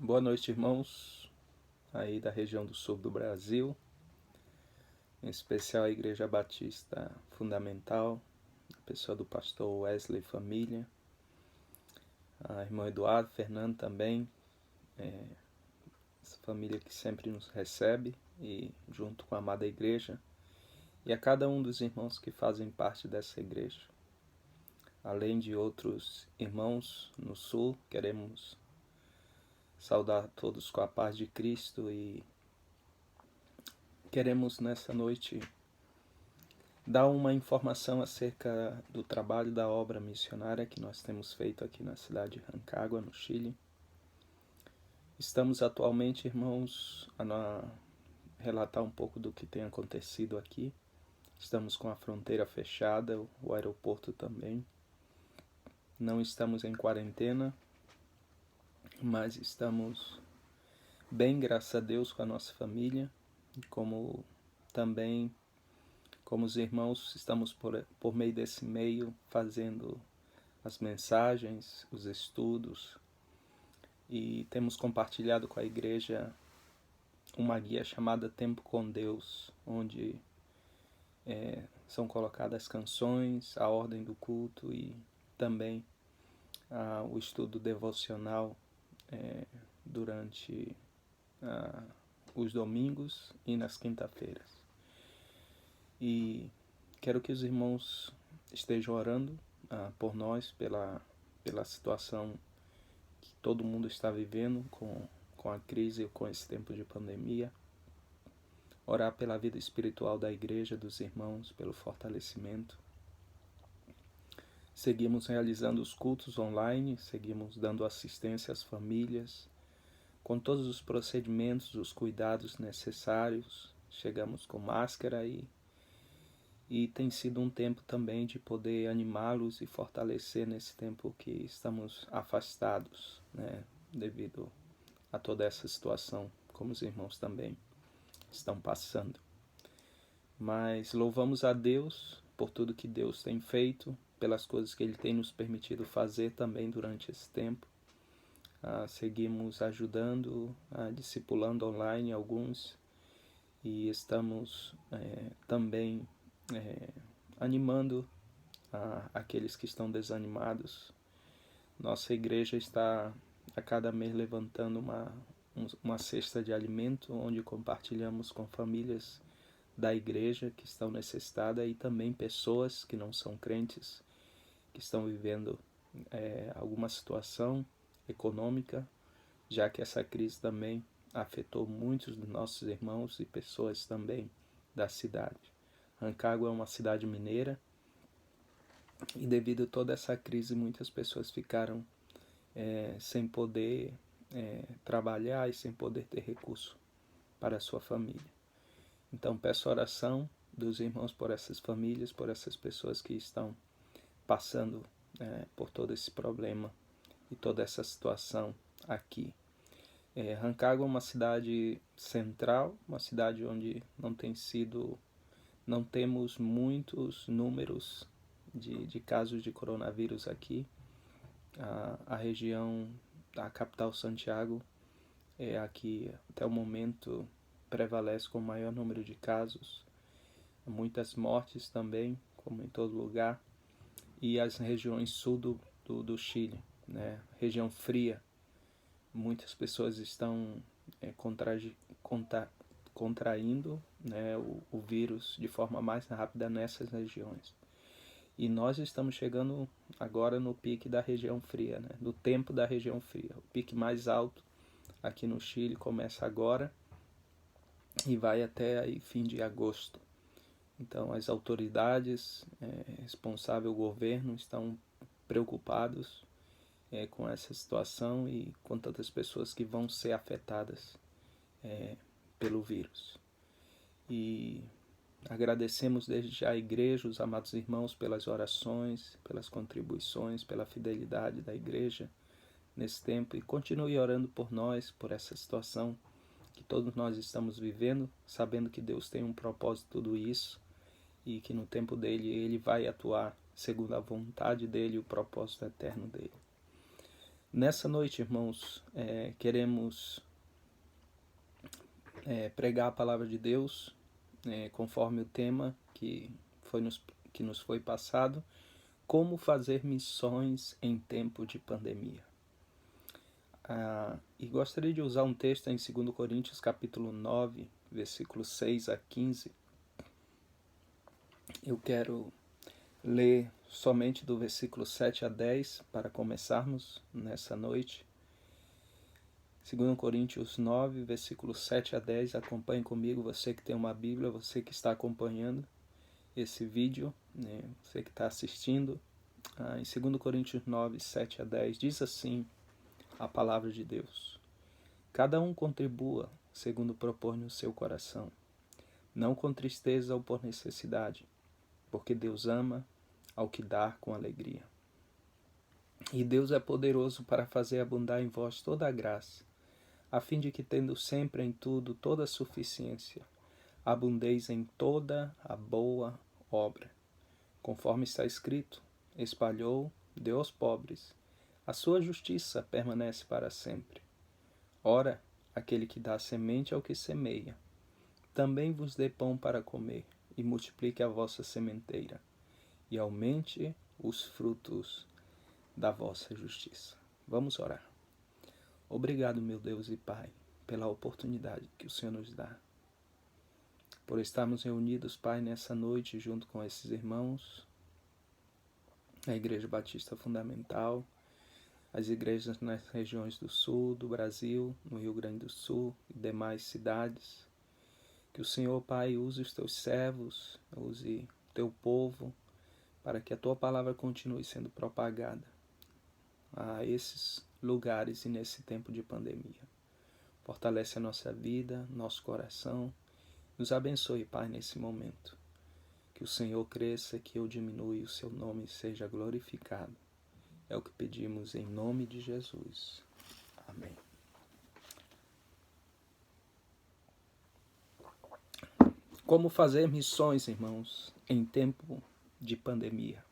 Boa noite, irmãos, aí da região do sul do Brasil, em especial a Igreja Batista Fundamental, a pessoa do pastor Wesley Família, a irmã Eduardo, Fernando também, essa família que sempre nos recebe, e junto com a amada igreja, e a cada um dos irmãos que fazem parte dessa igreja. Além de outros irmãos no sul, queremos saudar a todos com a paz de Cristo e queremos nessa noite dar uma informação acerca do trabalho da obra missionária que nós temos feito aqui na cidade de Rancagua, no Chile. Estamos atualmente, irmãos, a relatar um pouco do que tem acontecido aqui. Estamos com a fronteira fechada, o aeroporto também. Não estamos em quarentena, mas estamos bem, graças a Deus, com a nossa família, como também como os irmãos estamos por meio desse meio fazendo as mensagens, os estudos, e temos compartilhado com a igreja uma guia chamada Tempo com Deus, onde são colocadas canções, a ordem do culto e também o estudo devocional durante os domingos e nas quinta-feiras. E quero que os irmãos estejam orando por nós, pela situação que todo mundo está vivendo com a crise e com esse tempo de pandemia. Orar pela vida espiritual da igreja, dos irmãos, pelo fortalecimento. Seguimos realizando os cultos online, seguimos dando assistência às famílias, com todos os procedimentos, os cuidados necessários. Chegamos com máscara e tem sido um tempo também de poder animá-los e fortalecer nesse tempo que estamos afastados, devido a toda essa situação, como os irmãos também estão passando. Mas louvamos a Deus por tudo que Deus tem feito, pelas coisas que Ele tem nos permitido fazer também durante esse tempo. Seguimos ajudando, discipulando online alguns, e estamos também animando aqueles que estão desanimados. Nossa igreja está a cada mês levantando uma cesta de alimento, onde compartilhamos com famílias da igreja que estão necessitadas e também pessoas que não são crentes, que estão vivendo alguma situação econômica, já que essa crise também afetou muitos dos nossos irmãos e pessoas também da cidade. Rancagua é uma cidade mineira e devido a toda essa crise muitas pessoas ficaram sem poder trabalhar e sem poder ter recurso para a sua família. Então peço oração dos irmãos por essas famílias, por essas pessoas que estão passando por todo esse problema e toda essa situação aqui. Rancagua é uma cidade central, uma cidade onde não temos muitos números de casos de coronavírus aqui. A região da capital Santiago é aqui até o momento prevalece com o maior número de casos, muitas mortes também, como em todo lugar, e as regiões sul do Chile, região fria, muitas pessoas estão contraindo o vírus de forma mais rápida nessas regiões. E nós estamos chegando agora no pique da região fria, no tempo da região fria. O pique mais alto aqui no Chile começa agora e vai até aí fim de agosto. Então as autoridades responsáveis, o governo, estão preocupados com essa situação e com tantas pessoas que vão ser afetadas pelo vírus. E agradecemos desde já a igreja, os amados irmãos, pelas orações, pelas contribuições, pela fidelidade da igreja nesse tempo, e continue orando por nós, por essa situação que todos nós estamos vivendo, sabendo que Deus tem um propósito em tudo isso e que no tempo dele Ele vai atuar segundo a vontade dele e o propósito eterno dele. Nessa noite, irmãos, queremos pregar a palavra de Deus, conforme o tema que nos foi passado, como fazer missões em tempo de pandemia. E gostaria de usar um texto em 2 Coríntios capítulo 9, versículos 6 a 15. Eu quero ler somente do versículo 7 a 10 para começarmos nessa noite. 2 Coríntios 9, versículos 7 a 10. Acompanhe comigo, você que tem uma Bíblia, você que está acompanhando esse vídeo, você que está assistindo. Em 2 Coríntios 9, 7 a 10, diz assim a palavra de Deus: cada um contribua segundo propõe no seu coração, não com tristeza ou por necessidade, porque Deus ama ao que dá com alegria. E Deus é poderoso para fazer abundar em vós toda a graça, a fim de que, tendo sempre em tudo toda a suficiência, abundeis em toda a boa obra. Conforme está escrito, espalhou, deu aos pobres, a sua justiça permanece para sempre. Ora, aquele que dá semente ao que semeia, também vos dê pão para comer, e multiplique a vossa sementeira, e aumente os frutos da vossa justiça. Vamos orar. Obrigado, meu Deus e Pai, pela oportunidade que o Senhor nos dá, por estarmos reunidos, Pai, nessa noite, junto com esses irmãos, a Igreja Batista Fundamental, as igrejas nas regiões do sul do Brasil, no Rio Grande do Sul e demais cidades. Que o Senhor, Pai, use os teus servos, use o teu povo, para que a tua palavra continue sendo propagada a esses lugares e nesse tempo de pandemia. Fortalece a nossa vida, nosso coração. Nos abençoe, Pai, nesse momento. Que o Senhor cresça, que eu diminua e o seu nome seja glorificado. É o que pedimos em nome de Jesus. Amém. Como fazer missões, irmãos, em tempo de pandemia?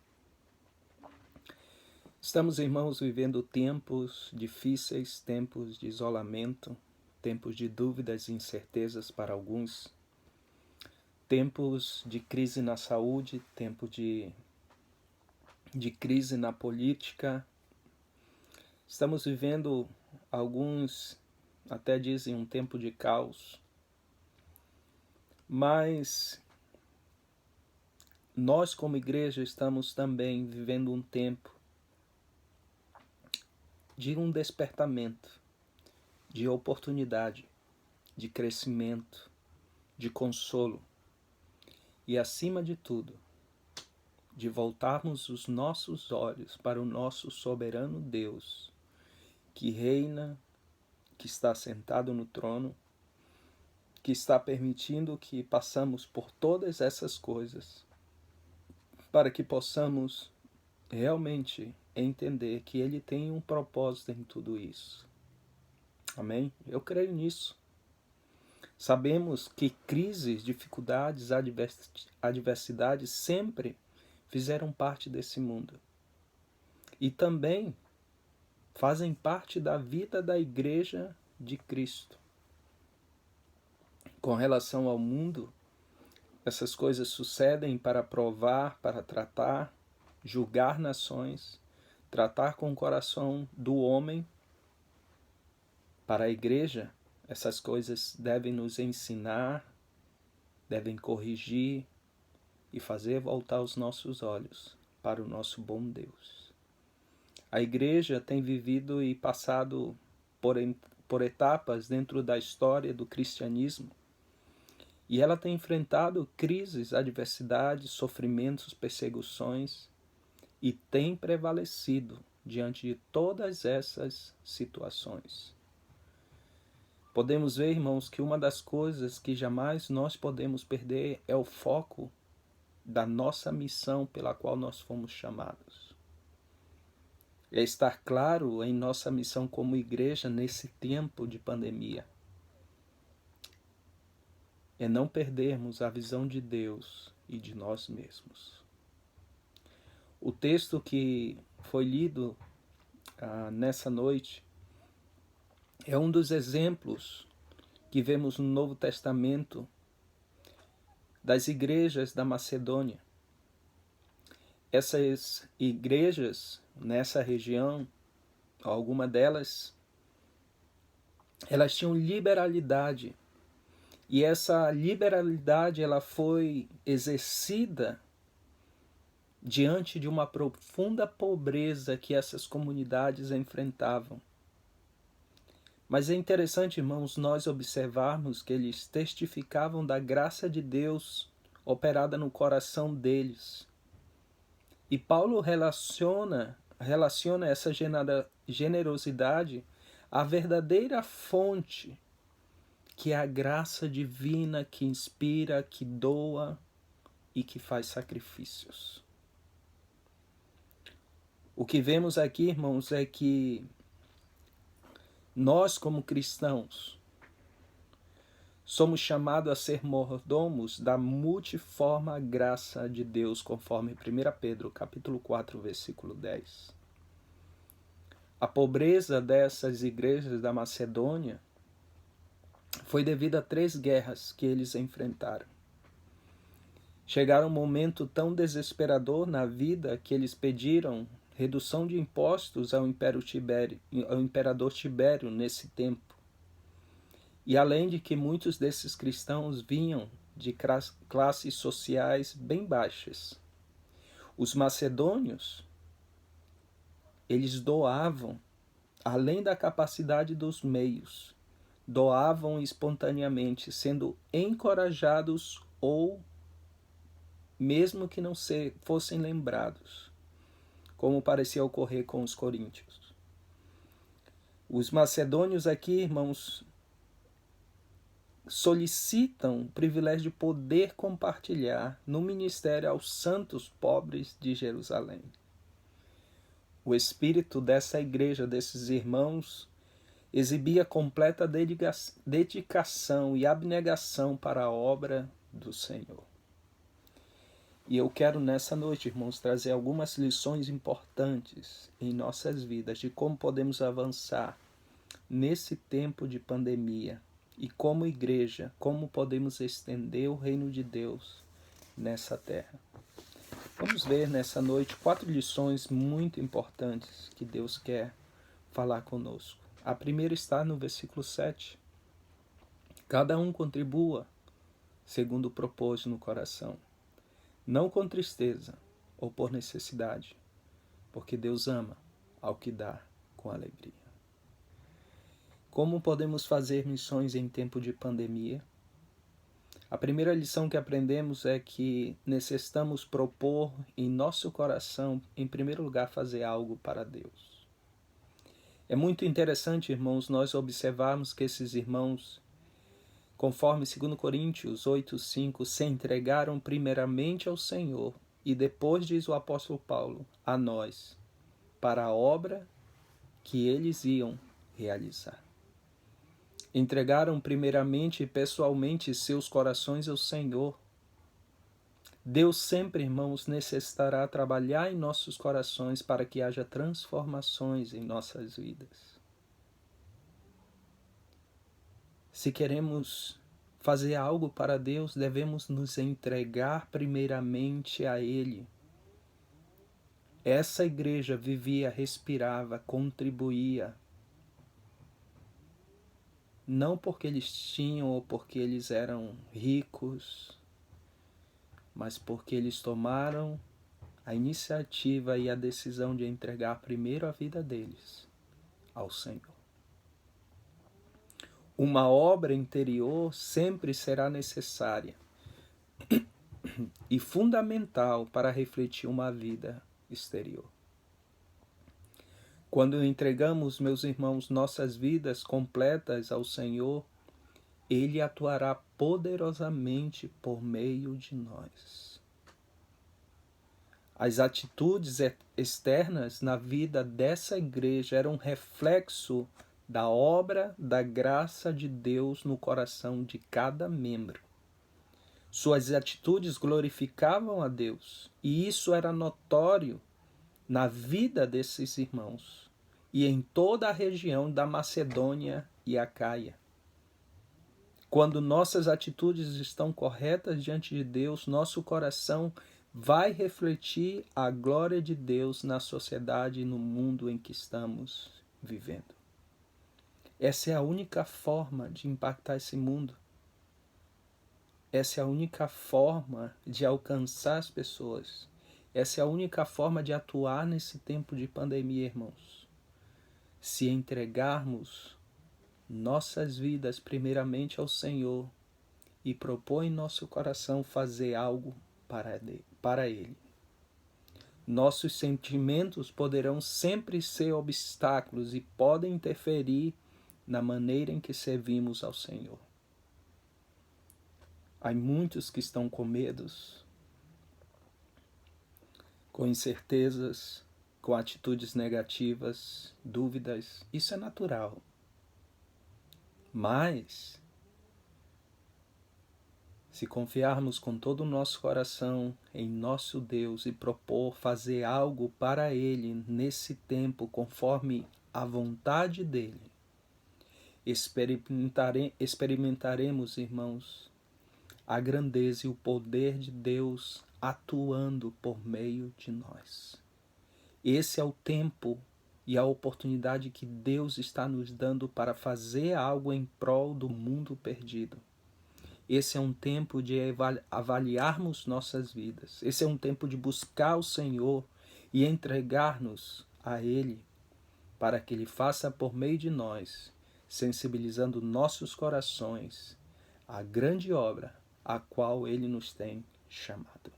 Estamos, irmãos, vivendo tempos difíceis, tempos de isolamento, tempos de dúvidas e incertezas para alguns, tempos de crise na saúde, tempo de crise na política. Estamos vivendo, alguns até dizem, um tempo de caos. Mas nós, como igreja, estamos também vivendo um tempo de um despertamento, de oportunidade, de crescimento, de consolo e, acima de tudo, de voltarmos os nossos olhos para o nosso soberano Deus, que reina, que está sentado no trono, que está permitindo que passamos por todas essas coisas, para que possamos realmente entender que Ele tem um propósito em tudo isso. Amém? Eu creio nisso. Sabemos que crises, dificuldades, adversidades sempre fizeram parte desse mundo. E também fazem parte da vida da Igreja de Cristo. Com relação ao mundo, essas coisas sucedem para provar, para tratar, julgar nações, tratar com o coração do homem. Para a Igreja, essas coisas devem nos ensinar, devem corrigir e fazer voltar os nossos olhos para o nosso bom Deus. A Igreja tem vivido e passado por etapas dentro da história do cristianismo, e ela tem enfrentado crises, adversidades, sofrimentos, perseguições, e tem prevalecido diante de todas essas situações. Podemos ver, irmãos, que uma das coisas que jamais nós podemos perder é o foco da nossa missão pela qual nós fomos chamados. É estar claro em nossa missão como igreja nesse tempo de pandemia. É não perdermos a visão de Deus e de nós mesmos. O texto que foi lido nessa noite é um dos exemplos que vemos no Novo Testamento das igrejas da Macedônia. Essas igrejas nessa região, alguma delas, elas tinham liberalidade. E essa liberalidade ela foi exercida diante de uma profunda pobreza que essas comunidades enfrentavam. Mas é interessante, irmãos, nós observarmos que eles testificavam da graça de Deus operada no coração deles. E Paulo relaciona essa generosidade à verdadeira fonte, que é a graça divina que inspira, que doa e que faz sacrifícios. O que vemos aqui, irmãos, é que nós, como cristãos, somos chamados a ser mordomos da multiforme graça de Deus, conforme 1 Pedro, capítulo 4, versículo 10. A pobreza dessas igrejas da Macedônia foi devido a 3 guerras que eles enfrentaram. Chegaram um momento tão desesperador na vida que eles pediram redução de impostos ao imperador Tibério nesse tempo. E além de que muitos desses cristãos vinham de classes sociais bem baixas, os macedônios, eles doavam, além da capacidade dos meios, doavam espontaneamente, sendo encorajados ou mesmo que não fossem lembrados, como parecia ocorrer com os coríntios. Os macedônios aqui, irmãos, solicitam o privilégio de poder compartilhar no ministério aos santos pobres de Jerusalém. O espírito dessa igreja, desses irmãos, exibia completa dedicação e abnegação para a obra do Senhor. E eu quero nessa noite, irmãos, trazer algumas lições importantes em nossas vidas de como podemos avançar nesse tempo de pandemia e como igreja, como podemos estender o reino de Deus nessa terra. Vamos ver nessa noite 4 lições muito importantes que Deus quer falar conosco. A primeira está no versículo 7. Cada um contribua segundo o propósito no coração, não com tristeza ou por necessidade, porque Deus ama ao que dá com alegria. Como podemos fazer missões em tempo de pandemia? A primeira lição que aprendemos é que necessitamos propor em nosso coração, em primeiro lugar, fazer algo para Deus. É muito interessante, irmãos, nós observarmos que esses irmãos, conforme 2 Coríntios 8:5, se entregaram primeiramente ao Senhor e depois, diz o apóstolo Paulo, a nós, para a obra que eles iam realizar. Entregaram primeiramente e pessoalmente seus corações ao Senhor. Deus sempre, irmãos, necessitará trabalhar em nossos corações para que haja transformações em nossas vidas. Se queremos fazer algo para Deus, devemos nos entregar primeiramente a Ele. Essa igreja vivia, respirava, contribuía. Não porque eles tinham ou porque eles eram ricos, mas porque eles tomaram a iniciativa e a decisão de entregar primeiro a vida deles ao Senhor. Uma obra interior sempre será necessária e fundamental para refletir uma vida exterior. Quando entregamos, meus irmãos, nossas vidas completas ao Senhor, Ele atuará poderosamente por meio de nós. As atitudes externas na vida dessa igreja eram um reflexo da obra da graça de Deus no coração de cada membro. Suas atitudes glorificavam a Deus, e isso era notório na vida desses irmãos. e em toda a região da Macedônia e Acaia. Quando nossas atitudes estão corretas diante de Deus, nosso coração vai refletir a glória de Deus na sociedade e no mundo em que estamos vivendo. Essa é a única forma de impactar esse mundo. Essa é a única forma de alcançar as pessoas. Essa é a única forma de atuar nesse tempo de pandemia, irmãos. Se entregarmos nossas vidas primeiramente ao Senhor e propor em nosso coração fazer algo para Ele. Nossos sentimentos poderão sempre ser obstáculos e podem interferir na maneira em que servimos ao Senhor. Há muitos que estão com medos, com incertezas, com atitudes negativas, dúvidas. Isso é natural. Mas, se confiarmos com todo o nosso coração em nosso Deus e propor fazer algo para Ele nesse tempo, conforme a vontade dEle, experimentaremos, irmãos, a grandeza e o poder de Deus atuando por meio de nós. Esse é o tempo e a oportunidade que Deus está nos dando para fazer algo em prol do mundo perdido. Esse é um tempo de avaliarmos nossas vidas. Esse é um tempo de buscar o Senhor e entregar-nos a Ele para que Ele faça por meio de nós, sensibilizando nossos corações à grande obra a qual Ele nos tem chamado.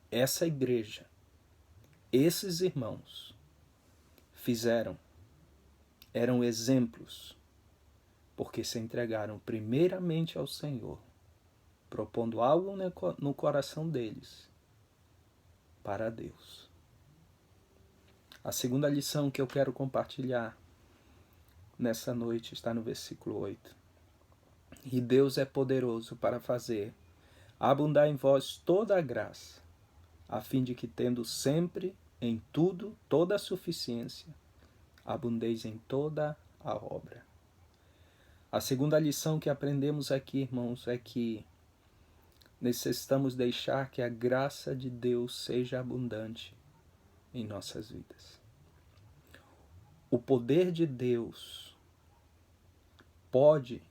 Essa igreja, esses irmãos eram exemplos, porque se entregaram primeiramente ao Senhor, propondo algo no coração deles para Deus. A segunda lição que eu quero compartilhar nessa noite está no versículo 8. E Deus é poderoso para fazer abundar em vós toda a graça, a fim de que, tendo sempre em tudo toda a suficiência, abundeis em toda a obra. A segunda lição que aprendemos aqui, irmãos, é que necessitamos deixar que a graça de Deus seja abundante em nossas vidas. O poder de Deus pode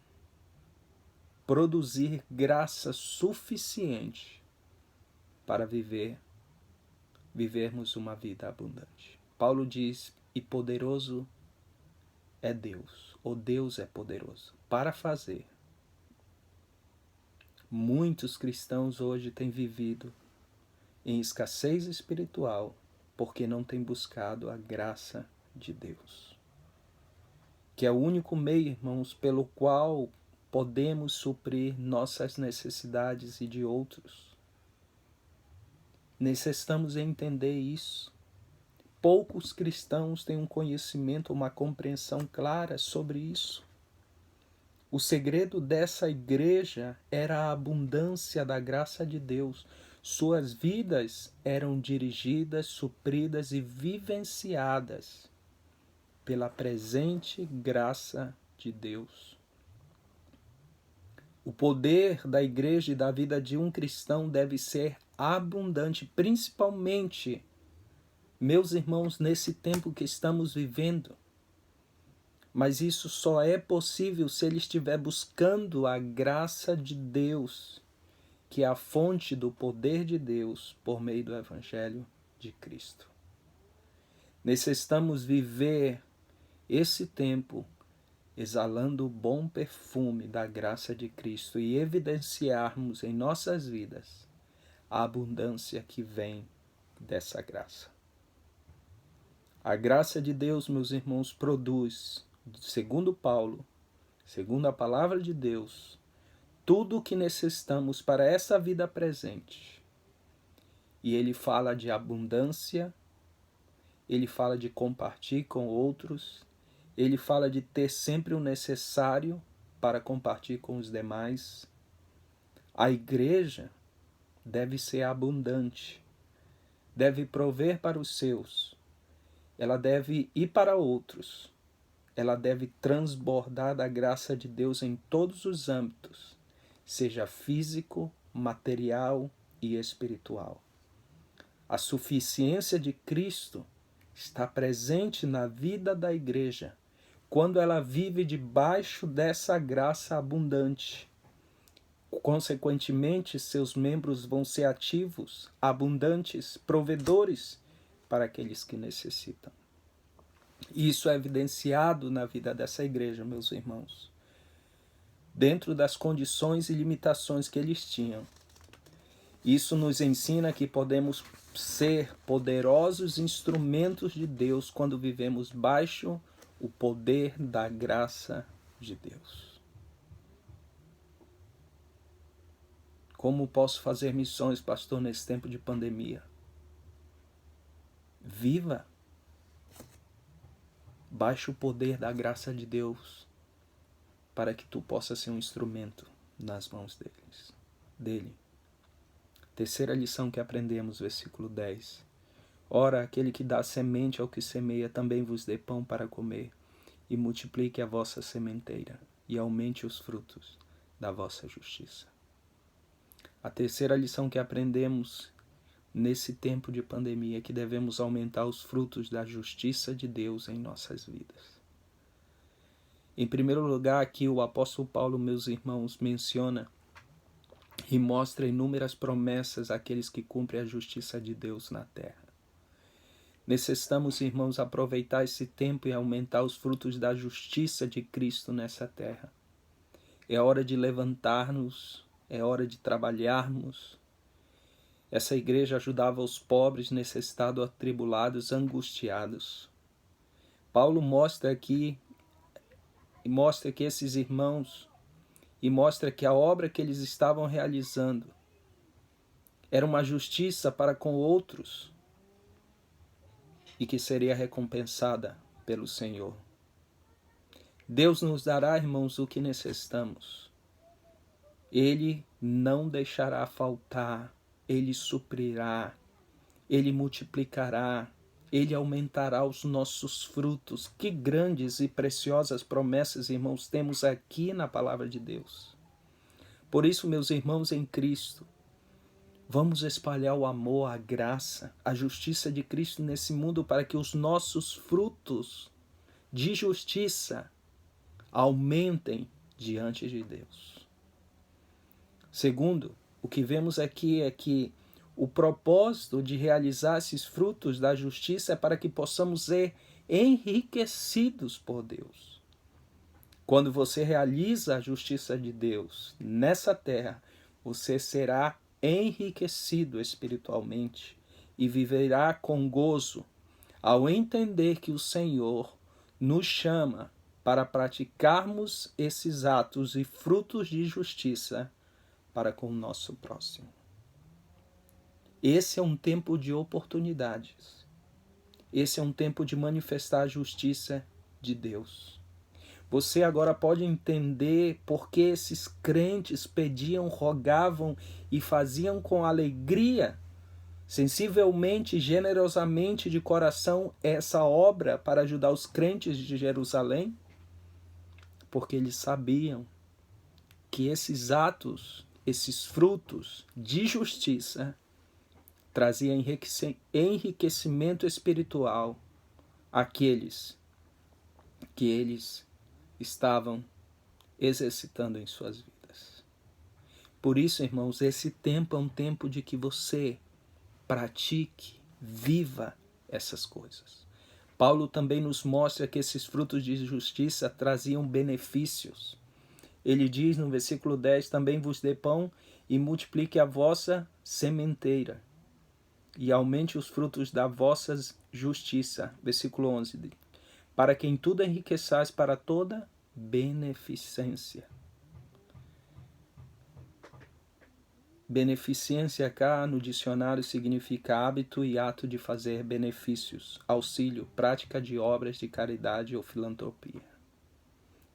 produzir graça suficiente para vivermos uma vida abundante. Paulo diz, e poderoso é Deus, ou Deus é poderoso para fazer. Muitos cristãos hoje têm vivido em escassez espiritual porque não têm buscado a graça de Deus, que é o único meio, irmãos, pelo qual podemos suprir nossas necessidades e de outros. Necessitamos entender isso. Poucos cristãos têm um conhecimento, uma compreensão clara sobre isso. O segredo dessa igreja era a abundância da graça de Deus. Suas vidas eram dirigidas, supridas e vivenciadas pela presente graça de Deus. O poder da igreja e da vida de um cristão deve ser abundante, principalmente, meus irmãos, nesse tempo que estamos vivendo. Mas isso só é possível se ele estiver buscando a graça de Deus, que é a fonte do poder de Deus por meio do Evangelho de Cristo. Necessitamos viver esse tempo exalando o bom perfume da graça de Cristo e evidenciarmos em nossas vidas a abundância que vem dessa graça. A graça de Deus, meus irmãos, produz, segundo Paulo, segundo a palavra de Deus, tudo o que necessitamos para essa vida presente. E ele fala de abundância, ele fala de compartilhar com outros, ele fala de ter sempre o necessário para compartilhar com os demais. A igreja deve ser abundante, deve prover para os seus ela deve ir para outros, ela deve transbordar da graça de Deus em todos os âmbitos, seja físico, material e espiritual. A suficiência de Cristo está presente na vida da igreja quando ela vive debaixo dessa graça abundante. Consequentemente, seus membros vão ser ativos, abundantes, provedores para aqueles que necessitam. Isso é evidenciado na vida dessa igreja, meus irmãos, dentro das condições e limitações que eles tinham. Isso nos ensina que podemos ser poderosos instrumentos de Deus quando vivemos baixo o poder da graça de Deus. Como posso fazer missões, pastor, nesse tempo de pandemia? Viva baixo o poder da graça de Deus para que tu possas ser um instrumento nas mãos dele. Terceira lição que aprendemos, versículo 10. Ora, aquele que dá semente ao que semeia também vos dê pão para comer, e multiplique a vossa sementeira, e aumente os frutos da vossa justiça. A terceira lição que aprendemos nesse tempo de pandemia é que devemos aumentar os frutos da justiça de Deus em nossas vidas. Em primeiro lugar, aqui o apóstolo Paulo, meus irmãos, menciona e mostra inúmeras promessas àqueles que cumprem a justiça de Deus na terra. Necessitamos, irmãos, aproveitar esse tempo e aumentar os frutos da justiça de Cristo nessa terra. É hora de levantar-nos, é hora de trabalharmos. Essa igreja ajudava os pobres, necessitados, atribulados, angustiados. Paulo mostra que esses irmãos, e mostra que a obra que eles estavam realizando era uma justiça para com outros e que seria recompensada pelo Senhor. Deus nos dará, irmãos, o que necessitamos. Ele não deixará faltar, Ele suprirá, Ele multiplicará, Ele aumentará os nossos frutos. Que grandes e preciosas promessas, irmãos, temos aqui na palavra de Deus. Por isso, meus irmãos em Cristo, vamos espalhar o amor, a graça, a justiça de Cristo nesse mundo para que os nossos frutos de justiça aumentem diante de Deus. Segundo, o que vemos aqui é que o propósito de realizar esses frutos da justiça é para que possamos ser enriquecidos por Deus. Quando você realiza a justiça de Deus nessa terra, você será enriquecido espiritualmente e viverá com gozo ao entender que o Senhor nos chama para praticarmos esses atos e frutos de justiça para com o nosso próximo. Esse é um tempo de oportunidades. Esse é um tempo de manifestar a justiça de Deus. Você agora pode entender por que esses crentes pediam, rogavam e faziam com alegria, sensivelmente, generosamente de coração, essa obra para ajudar os crentes de Jerusalém? Porque eles sabiam que esses atos, esses frutos de justiça traziam enriquecimento espiritual àqueles que eles estavam exercitando em suas vidas. Por isso, irmãos, esse tempo é um tempo de que você pratique, viva essas coisas. Paulo também nos mostra que esses frutos de justiça traziam benefícios. Ele diz no versículo 10, também vos dê pão e multiplique a vossa sementeira e aumente os frutos da vossa justiça. Versículo 11, para que em tudo enriqueçais para toda beneficência. Beneficência cá no dicionário significa hábito e ato de fazer benefícios, auxílio, prática de obras de caridade ou filantropia.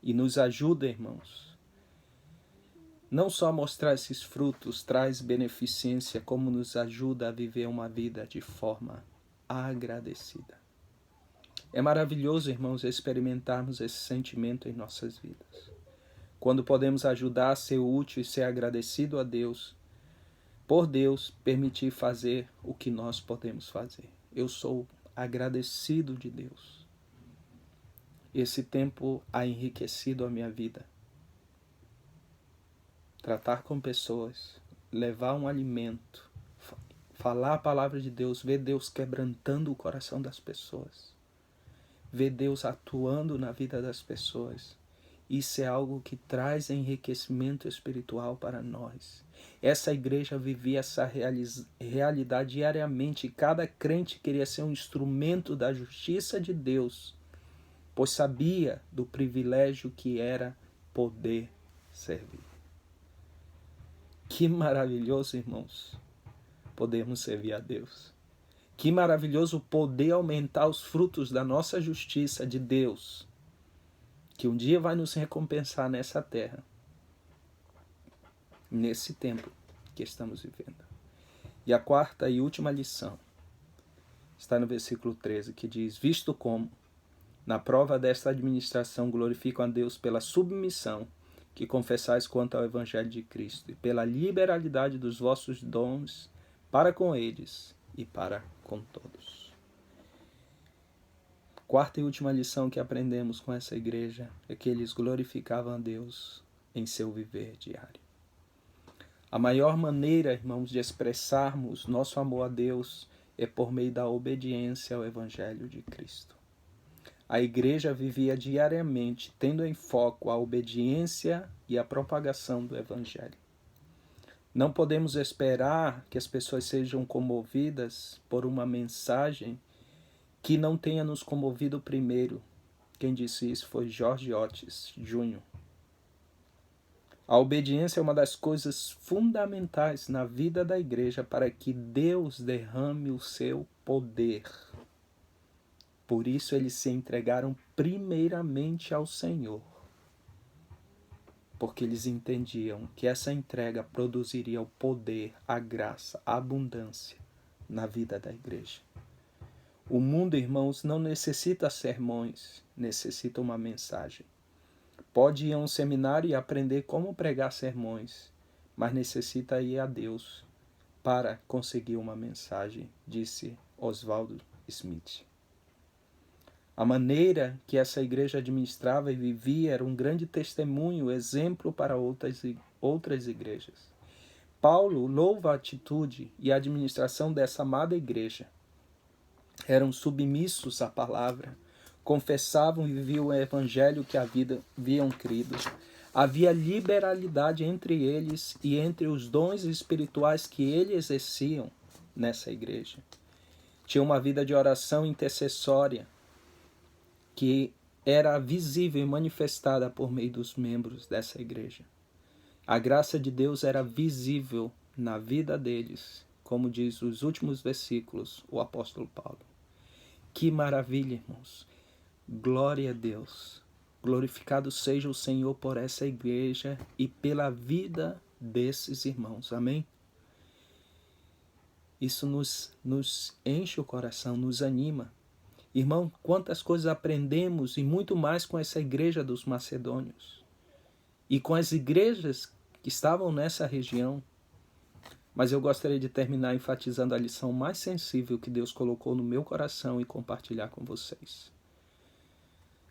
E nos ajuda, irmãos, não só a mostrar esses frutos traz beneficência, como nos ajuda a viver uma vida de forma agradecida. É maravilhoso, irmãos, experimentarmos esse sentimento em nossas vidas. Quando podemos ajudar a ser útil e ser agradecido a Deus, por Deus permitir fazer o que nós podemos fazer. Eu sou agradecido de Deus. Esse tempo ha enriquecido a minha vida. Tratar com pessoas, levar um alimento, falar a palavra de Deus, ver Deus quebrantando o coração das pessoas, ver Deus atuando na vida das pessoas. Isso é algo que traz enriquecimento espiritual para nós. Essa igreja vivia essa realidade diariamente. Cada crente queria ser um instrumento da justiça de Deus, pois sabia do privilégio que era poder servir. Que maravilhoso, irmãos, podermos servir a Deus. Que maravilhoso poder aumentar os frutos da nossa justiça de Deus, que um dia vai nos recompensar nessa terra, nesse tempo que estamos vivendo. E a quarta e última lição está no versículo 13, que diz: visto como, na prova desta administração, glorificam a Deus pela submissão que confessais quanto ao Evangelho de Cristo, e pela liberalidade dos vossos dons para com eles e para com todos. Quarta e última lição que aprendemos com essa igreja é que eles glorificavam a Deus em seu viver diário. A maior maneira, irmãos, de expressarmos nosso amor a Deus é por meio da obediência ao Evangelho de Cristo. A igreja vivia diariamente tendo em foco a obediência e a propagação do Evangelho. Não podemos esperar que as pessoas sejam comovidas por uma mensagem que não tenha nos comovido primeiro. Quem disse isso foi George Otis Jr. A obediência é uma das coisas fundamentais na vida da igreja para que Deus derrame o seu poder. Por isso eles se entregaram primeiramente ao Senhor, porque eles entendiam que essa entrega produziria o poder, a graça, a abundância na vida da igreja. O mundo, irmãos, não necessita sermões, necessita uma mensagem. Pode ir a um seminário e aprender como pregar sermões, mas necessita ir a Deus para conseguir uma mensagem, disse Oswald Smith. A maneira que essa igreja administrava e vivia era um grande testemunho, exemplo para outras igrejas. Paulo louva a atitude e a administração dessa amada igreja. Eram submissos à palavra, confessavam e viviam o evangelho que haviam crido. Havia liberalidade entre eles e entre os dons espirituais que eles exerciam nessa igreja. Tinha uma vida de oração intercessória, que era visível e manifestada por meio dos membros dessa igreja. A graça de Deus era visível na vida deles, como diz os últimos versículos o apóstolo Paulo. Que maravilha, irmãos! Glória a Deus! Glorificado seja o Senhor por essa igreja e pela vida desses irmãos. Amém? Isso nos enche o coração, nos anima. Irmão, quantas coisas aprendemos e muito mais com essa igreja dos macedônios e com as igrejas que estavam nessa região. Mas eu gostaria de terminar enfatizando a lição mais sensível que Deus colocou no meu coração e compartilhar com vocês.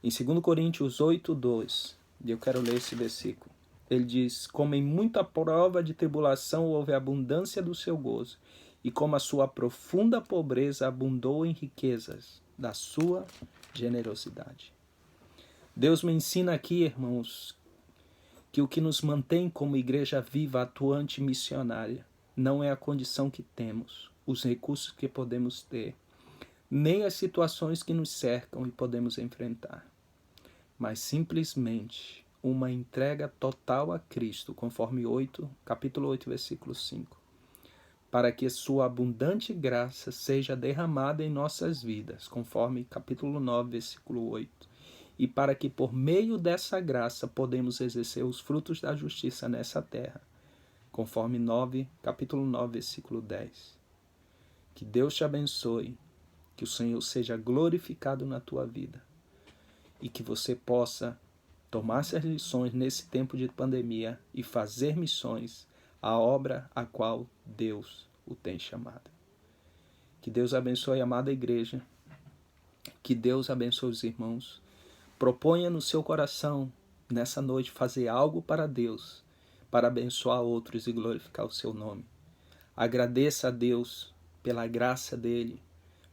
Em 2 Coríntios 8:2, e eu quero ler esse versículo, ele diz: como em muita prova de tribulação houve abundância do seu gozo, e como a sua profunda pobreza abundou em riquezas da sua generosidade. Deus me ensina aqui, irmãos, que o que nos mantém como igreja viva, atuante e missionária não é a condição que temos, os recursos que podemos ter, nem as situações que nos cercam e podemos enfrentar, mas simplesmente uma entrega total a Cristo, conforme capítulo 8, versículo 5. Para que sua abundante graça seja derramada em nossas vidas, conforme capítulo 9, versículo 8. E para que por meio dessa graça podemos exercer os frutos da justiça nessa terra, conforme capítulo 9, versículo 10. Que Deus te abençoe Que o Senhor seja glorificado na tua vida e que você possa tomar essas lições nesse tempo de pandemia e fazer missões, a obra a qual Deus o tem chamado. Que Deus abençoe a amada igreja, que Deus abençoe os irmãos. Proponha no seu coração, nessa noite, fazer algo para Deus, para abençoar outros e glorificar o seu nome. Agradeça a Deus pela graça dele,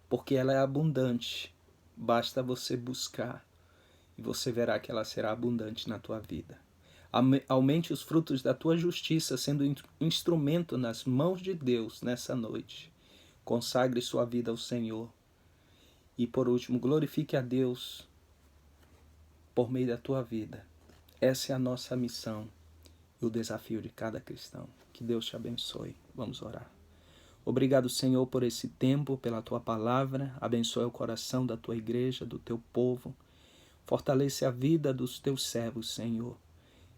porque ela é abundante. Basta você buscar e você verá que ela será abundante na tua vida. Aumente os frutos da tua justiça, sendo instrumento nas mãos de Deus nessa noite. Consagre sua vida ao Senhor. E por último, glorifique a Deus por meio da tua vida. Essa é a nossa missão e o desafio de cada cristão. Que Deus te abençoe. Vamos orar. Obrigado, Senhor, por esse tempo, pela tua palavra. Abençoe o coração da tua igreja, do teu povo. Fortalece a vida dos teus servos, Senhor.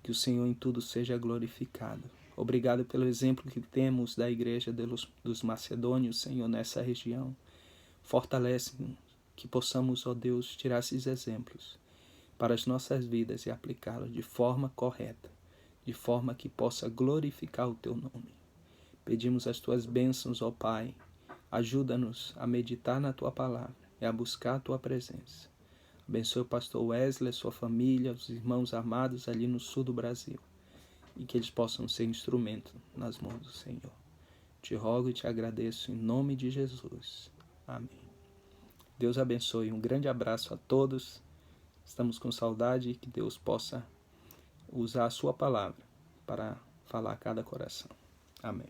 Que o Senhor em tudo seja glorificado. Obrigado pelo exemplo que temos da igreja dos macedônios, Senhor, nessa região. Fortalece-nos, que possamos, ó Deus, tirar esses exemplos para as nossas vidas e aplicá-los de forma correta, de forma que possa glorificar o teu nome. Pedimos as tuas bênçãos, ó Pai. Ajuda-nos a meditar na tua palavra e a buscar a tua presença. Abençoe o pastor Wesley, sua família, os irmãos amados ali no sul do Brasil. E que eles possam ser instrumento nas mãos do Senhor. Te rogo e te agradeço em nome de Jesus. Amém. Deus abençoe. Um grande abraço a todos. Estamos com saudade e que Deus possa usar a sua palavra para falar a cada coração. Amém.